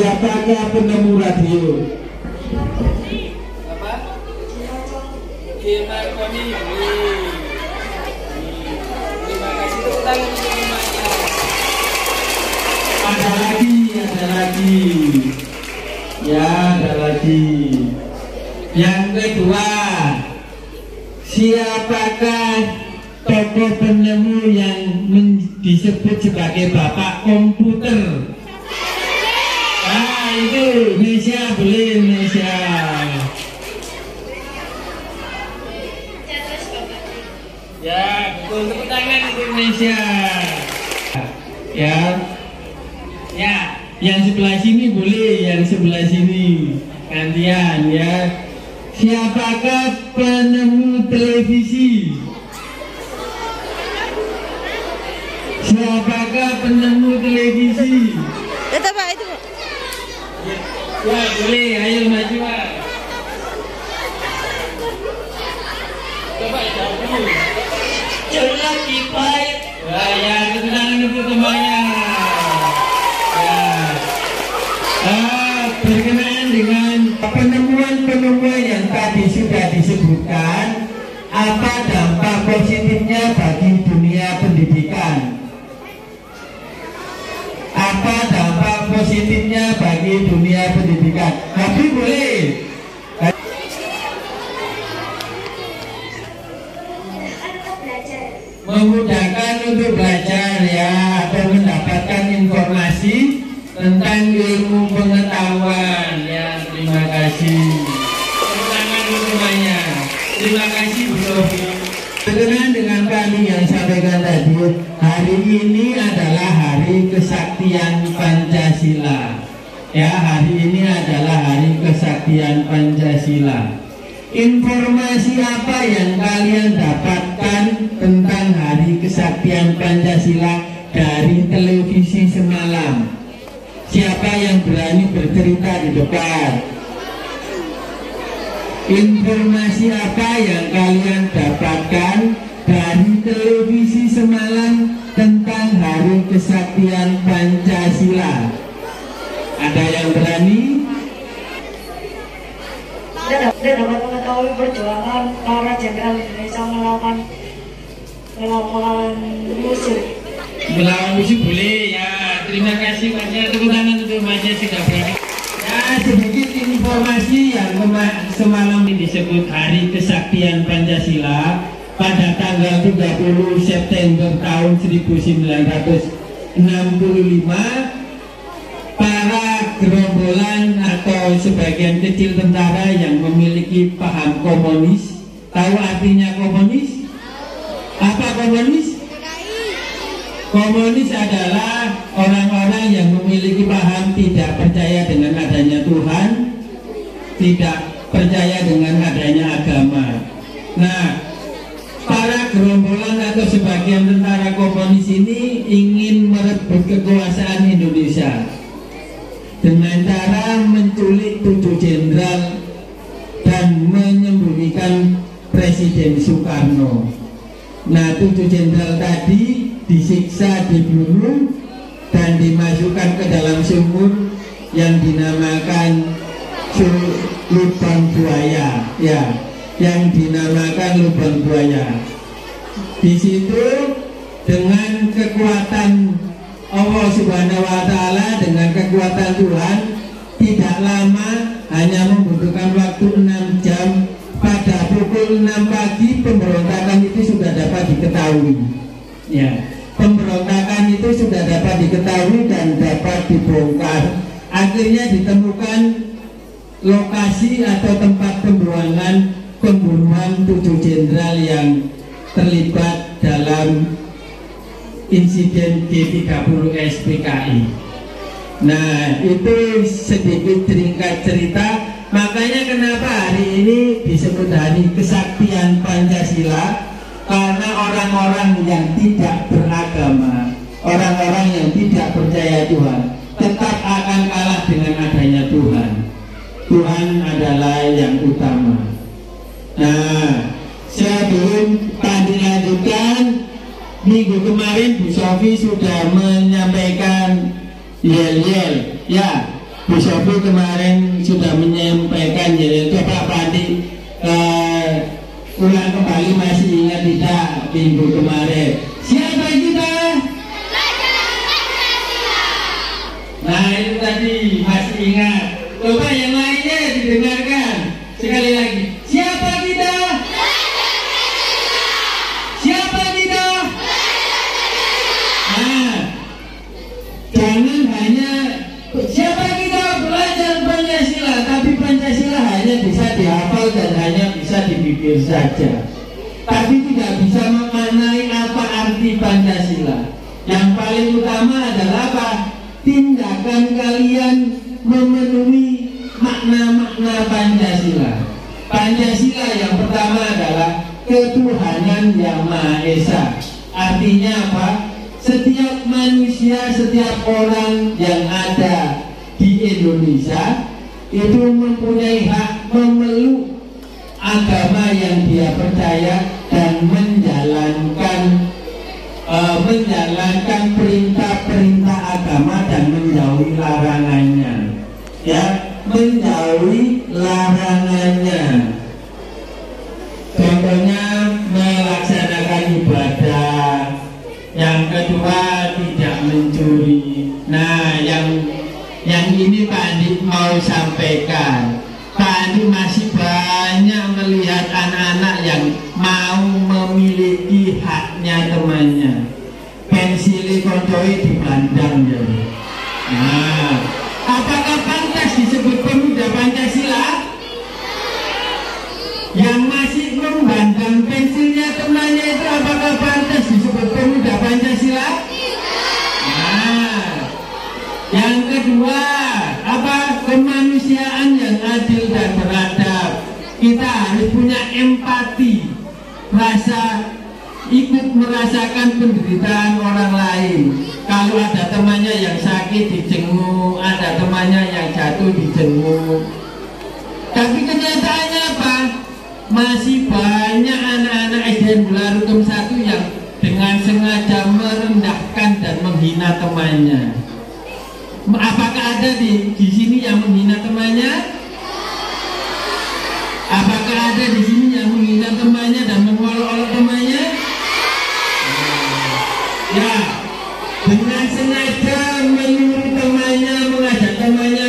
Siapakah penemu radio? Apa? Gimana kami? Terima kasih tepuk tangan untuk semuanya. Ada lagi. Ya, ada lagi. Yang kedua, siapakah tokoh penemu yang disebut sebagai bapak komputer? Ah, itu Indonesia, boleh Indonesia. Ya, betul, tepuk tangan untuk Indonesia. Ya, ya, yang sebelah sini boleh, yang sebelah sini gantian ya. Siapakah penemu televisi? Siapakah penemu televisi? Itu Pak, itu Pak. Ya, boleh, ayo maju Pak. Coba jawab dulu. Jelas kipai. Wah, ya, tepuk tangan untuk semuanya. Berkenaan dengan penemuan-penemuan yang tadi sudah disebutkan, apa dampak positifnya bagi dunia pendidikan? Apa dampak positifnya bagi dunia pendidikan? Tapi boleh. Memudahkan untuk belajar ya, atau mendapatkan informasi tentang ilmu pengetahuan ya. Terima kasih. Tepuk tangan semuanya. Terima kasih Bu Sofi. Berkenaan dengan kami yang sampaikan tadi, hari ini adalah hari kesaktian Pancasila. Ya, hari ini adalah hari kesaktian Pancasila. Informasi apa yang kalian dapatkan tentang hari kesaktian Pancasila dari televisi semalam? Siapa yang berani bercerita di depan? Informasi apa yang kalian dapatkan dari televisi semalam tentang hari kesaktian Pancasila? Ada yang berani? Saya dapat mengetahui perjuangan para jenderal Indonesia melawan musuh. Melawan musuh boleh ya. Terima kasih banyak, tepuk tangan untuk Mas sudah berani. Ya, sedikit informasi yang semalam disebut Hari Kesaktian Pancasila pada tanggal 30 September tahun 1965. Para gerombolan atau sebagian kecil tentara yang memiliki paham komunis, tahu artinya komunis? Apa komunis? Komunis adalah orang-orang yang memiliki paham tidak percaya dengan adanya Tuhan, tidak percaya dengan adanya agama. Nah, para gerombolan atau sebagian tentara komunis ini ingin merebut kekuasaan Indonesia dengan cara menculik 7 jenderal dan menyembunyikan Presiden Soekarno. Nah, 7 jenderal tadi disiksa, dibunuh, dan dimasukkan ke dalam sumur yang dinamakan lubang buaya, ya, yang dinamakan lubang buaya. Di situ dengan kekuatan Allah Subhanahu wa Ta'ala, dengan kekuatan Tuhan, tidak lama, hanya membutuhkan waktu 6 jam. Pada pukul 6 pagi pemberontakan itu sudah dapat diketahui. Ya, pemberontakan itu sudah dapat diketahui dan dapat dibongkar. Akhirnya ditemukan lokasi atau tempat pembuangan pembunuhan 7 jenderal yang terlibat dalam insiden G30 SPKI. Nah, itu sedikit ringkas cerita. Makanya kenapa hari ini disebut Hari Kesaktian Pancasila, karena orang-orang yang tidak beragama, orang-orang yang tidak percaya Tuhan, tetap akan kalah dengan adanya Tuhan. Tuhan adalah yang utama. Nah, sebelum dilanjutkan, minggu kemarin Bu Sofi sudah menyampaikan yel-yel, ya. Bu Sofi kemarin sudah menyampaikan, jadi coba Pak Andi ulang kembali, masih ingat tidak minggu kemarin? Siapa kita? Nah itu tadi masih ingat. Coba yang lainnya didengarkan sekali lagi. Siapa kita? Siapa kita? Nah, jangan hanya siapa kita belajar Pancasila, tapi Pancasila hanya bisa dihafal dan hanya bisa dipikir saja, tapi tidak bisa memaknai apa arti Pancasila. Yang paling utama adalah apa? Tindakan kalian memenuhi makna-makna Pancasila. Pancasila yang pertama adalah ketuhanan yang Maha Esa. Artinya apa? Setiap manusia, setiap orang yang ada di Indonesia itu mempunyai hak memeluk agama yang dia percaya dan menjalankan perintah-perintah agama dan menjauhi larangannya. Ya, menjauhi larangannya. Contohnya melaksanakan ibadah. Yang kedua tidak mencuri. Nah, yang ini Pak Andi mau sampaikan. Pak Andi masih banyak melihat anak-anak yang mau memiliki haknya temannya. Pensili koncoi dipandang ya. Nah, apakah pantas disebut pemuda Pancasila? Yang masih memandang pensilnya temannya itu apakah pantas disebut pemuda Pancasila? Nah, yang kedua apa? Kemanusiaan yang adil dan beradab. Kita harus punya empati, rasa ikut merasakan penderitaan orang lain. Kalau ada temannya yang sakit dijenguk, ada temannya yang jatuh dijenguk. Tapi kenyataannya apa? Masih banyak anak-anak SDN Bularutum 1 yang dengan sengaja merendahkan dan menghina temannya. Apakah ada di sini yang menghina temannya? Apakah ada di sini yang menghina temannya dan mengolok-olok temannya? Ya, dengan sengaja menyuruh temannya, mengajak temannya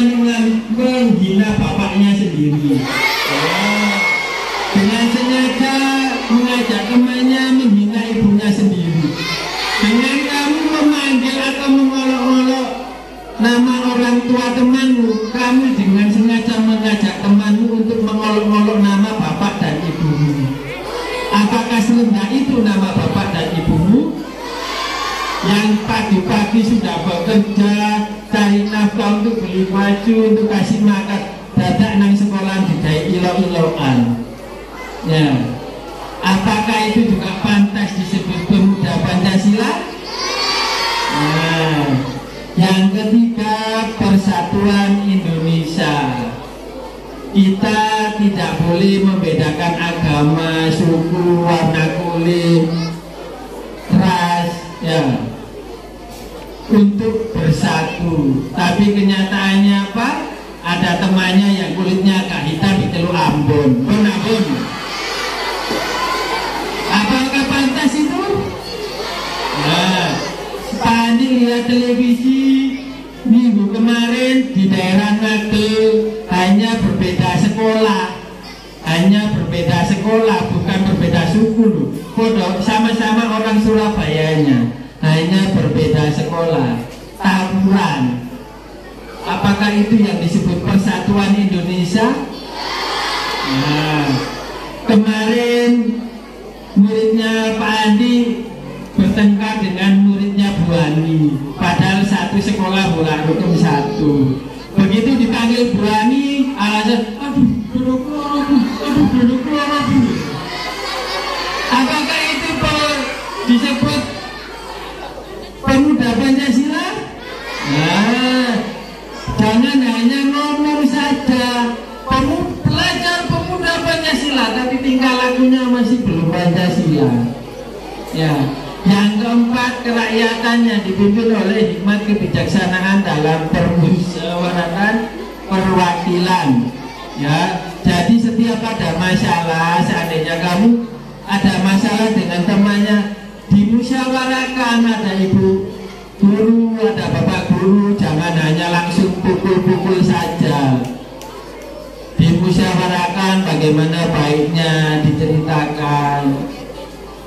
menghina bapaknya sendiri. Dengan sengaja mengajak temannya menghina ibunya sendiri. Dengan kamu memanggil atau mengolok-olok nama orang tua temanmu, kamu dengan sengaja mengajak temanmu untuk mengolok-olok nama bapak dan ibumu. Apakah serendah itu nama bapak dan ibumu? Yang pagi-pagi sudah bekerja, cari nafkah untuk beli baju, untuk kasih makan, dadak nang sekolah didai ilo-iloan. Ya, apakah itu juga pantas disebut pemuda Pancasila? Nah, yang ketiga, persatuan Indonesia. Kita tidak boleh membedakan agama, suku, warna kulit, ras, ya, untuk bersatu. Tapi kenyataannya apa? Ada temannya yang kulitnya agak hitam di Teluk Ambon. Ambon. Apakah pantas itu? Nah, Pak Andi lihat televisi minggu kemarin di daerah Nagel hanya berbeda sekolah, bukan berbeda suku loh. Kodok sama-sama orang Surabayanya, hanya berbeda sekolah, tawuran. Apakah itu yang disebut persatuan Indonesia? Nah, kemarin muridnya Pak Andi bertengkar dengan muridnya Bu Ani, padahal satu sekolah Bularutum 1. Begitu dipanggil Bu Ani, alasan aduh apakah itu disebut pemuda Pancasila? Nah, jangan hanya ngomong saja, belajar pemuda Pancasila tapi tingkah lakunya masih belum Pancasila. Ya, yang keempat, kerakyatannya dipimpin oleh hikmat kebijaksanaan dalam permusyawaratan perwakilan. Ya, jadi setiap ada masalah, seandainya kamu ada masalah dengan temannya, dimusyawarahkan, ada ibu guru, ada bapak guru, jangan hanya langsung pukul-pukul saja. Dimusyawarahkan bagaimana baiknya, diceritakan.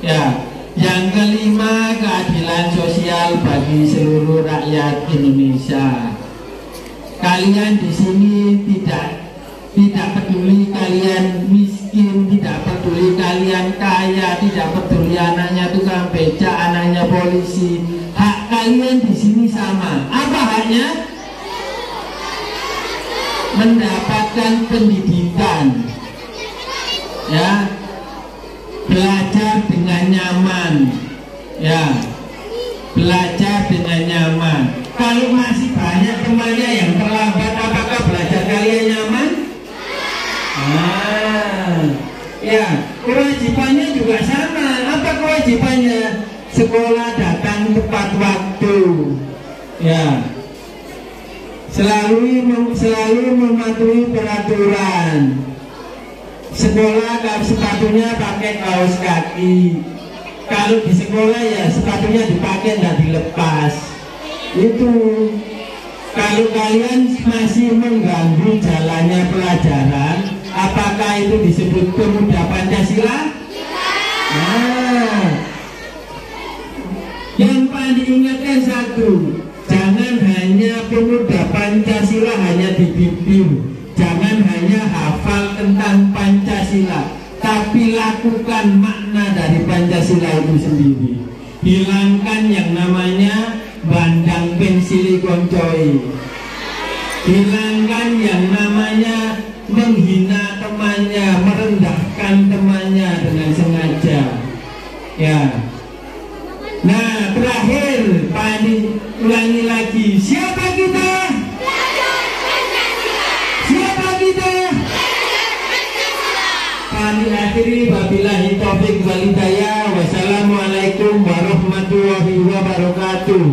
Ya, yang kelima, keadilan sosial bagi seluruh rakyat Indonesia. Kalian di sini tidak peduli kalian miskin, tidak peduli kalian kaya, tidak peduli anaknya tukang beca, anaknya polisi. Hak kalian di sini sama. Apa haknya? Mendapatkan pendidikan. Ya. Belajar dengan nyaman. Ya. Belajar dengan nyaman. Kalau masih banyak temannya yang terlambat, apakah belajar kalian nyaman? Ya, kewajibannya juga sama. Apa kewajibannya? Sekolah datang tepat waktu. Ya, selalu mematuhi peraturan. Sekolah sepatunya pakai kaos kaki. Kalau di sekolah ya sepatunya dipakai, tidak dilepas. Itu. Kalau kalian masih mengganggu jalannya pelajaran, apakah itu disebut pemuda Pancasila? Nah, yang paling diingatkan satu, jangan hanya pemuda Pancasila hanya di bibir, jangan hanya hafal tentang Pancasila, tapi lakukan makna dari Pancasila itu sendiri. Hilangkan yang namanya bandang pensili koncoi. Hilangkan yang namanya menghina temannya, merendahkan temannya dengan sengaja. Ya. Nah, terakhir, ulangi lagi. Siapa kita? Siapa kita? Kami akhiri wabillahi taufiq wal hidayah. Wassalamualaikum warahmatullahi wabarakatuh.